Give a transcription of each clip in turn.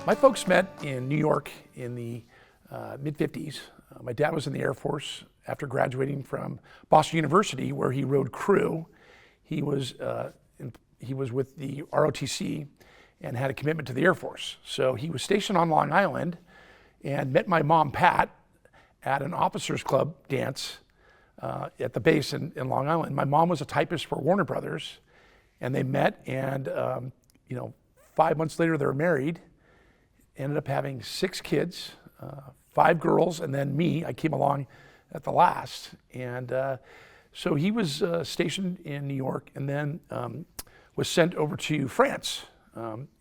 My folks met in New York in the mid-50s. My dad was in the Air Force after graduating from Boston University, where he rode crew. He was with the ROTC and had a commitment to the Air Force. So he was stationed on Long Island and met my mom, Pat, at an officers club dance at the base in Long Island. My mom was a typist for Warner Brothers, and they met, and 5 months later they were married. Ended up having 6 kids, 5 girls, and then me. I came along at the last. And so he was stationed in New York, and then was sent over to France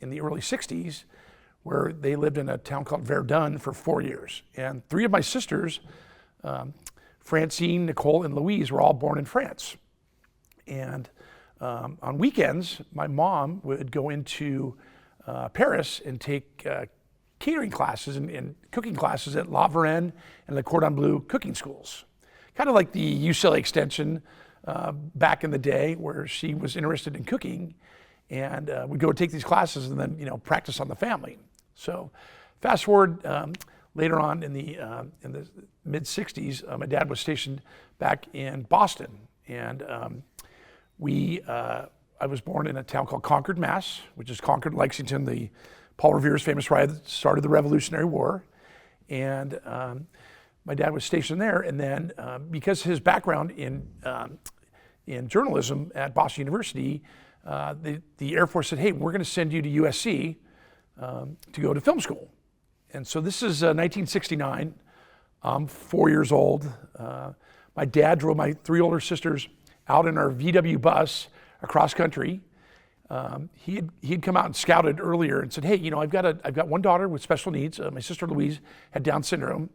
in the early 60s, where they lived in a town called Verdun for 4 years. And 3 of my sisters, Francine, Nicole, and Louise, were all born in France. And on weekends, my mom would go into Paris and take catering classes and cooking classes at La Varenne and Le Cordon Bleu cooking schools. Kind of like the UCLA extension back in the day, where she was interested in cooking, and would go take these classes and then practice on the family. So fast forward later on in the mid 60s, my dad was stationed back in Boston, and I was born in a town called Concord, Mass, which is Concord, Lexington, the Paul Revere's famous ride that started the Revolutionary War. And my dad was stationed there, and then because his background in journalism at Boston University, the Air Force said, "Hey, we're going to send you to USC to go to film school." And so this is 1969. I'm 4 years old. My dad drove my 3 older sisters out in our VW bus across country. He'd come out and scouted earlier and said, "Hey, I've got one daughter with special needs. My sister Louise had Down syndrome,"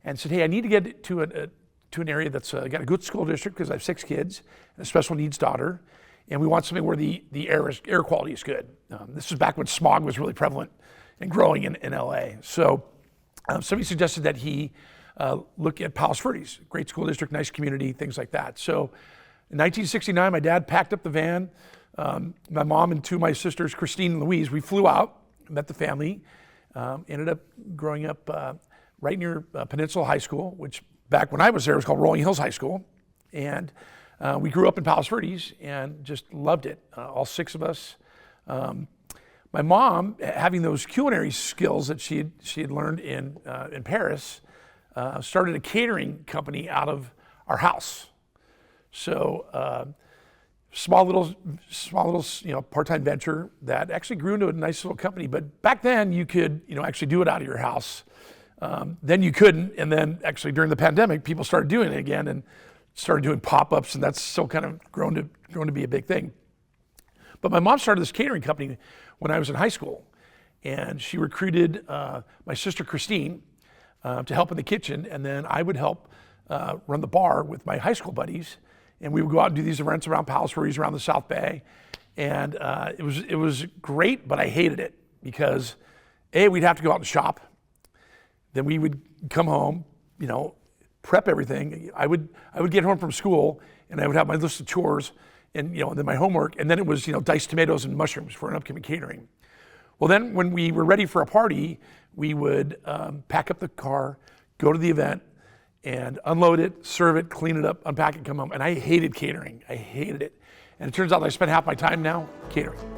and said, "Hey, I need to get to an area that's got a good school district because I have 6 kids and a special needs daughter, and we want something where the air quality is good." This was back when smog was really prevalent and growing in LA. So somebody suggested that he look at Palos Verdes, great school district, nice community, things like that. So in 1969, my dad packed up the van. My mom and 2 of my sisters, Christine and Louise, we flew out, met the family, ended up growing up right near Peninsula High School, which back when I was there was called Rolling Hills High School. And we grew up in Palos Verdes and just loved it, all 6 of us. My mom, having those culinary skills that she had learned in Paris, started a catering company out of our house. So small little part-time venture that actually grew into a nice little company. But back then you could actually do it out of your house. Then you couldn't, and then actually during the pandemic, people started doing it again and started doing pop-ups, and that's still kind of grown to be a big thing. But my mom started this catering company when I was in high school, and she recruited my sister Christine to help in the kitchen, and then I would help run the bar with my high school buddies, and we would go out and do these events around Palos Verdes, around the South Bay, and it was great, but I hated it because we'd have to go out and shop. Then we would come home, prep everything. I would get home from school, and I would have my list of chores and then my homework, and then it was diced tomatoes and mushrooms for an upcoming catering. Well, then when we were ready for a party, we would pack up the car, go to the event, and unload it, serve it, clean it up, unpack it, come home. And I hated catering. I hated it. And it turns out I spent half my time now catering.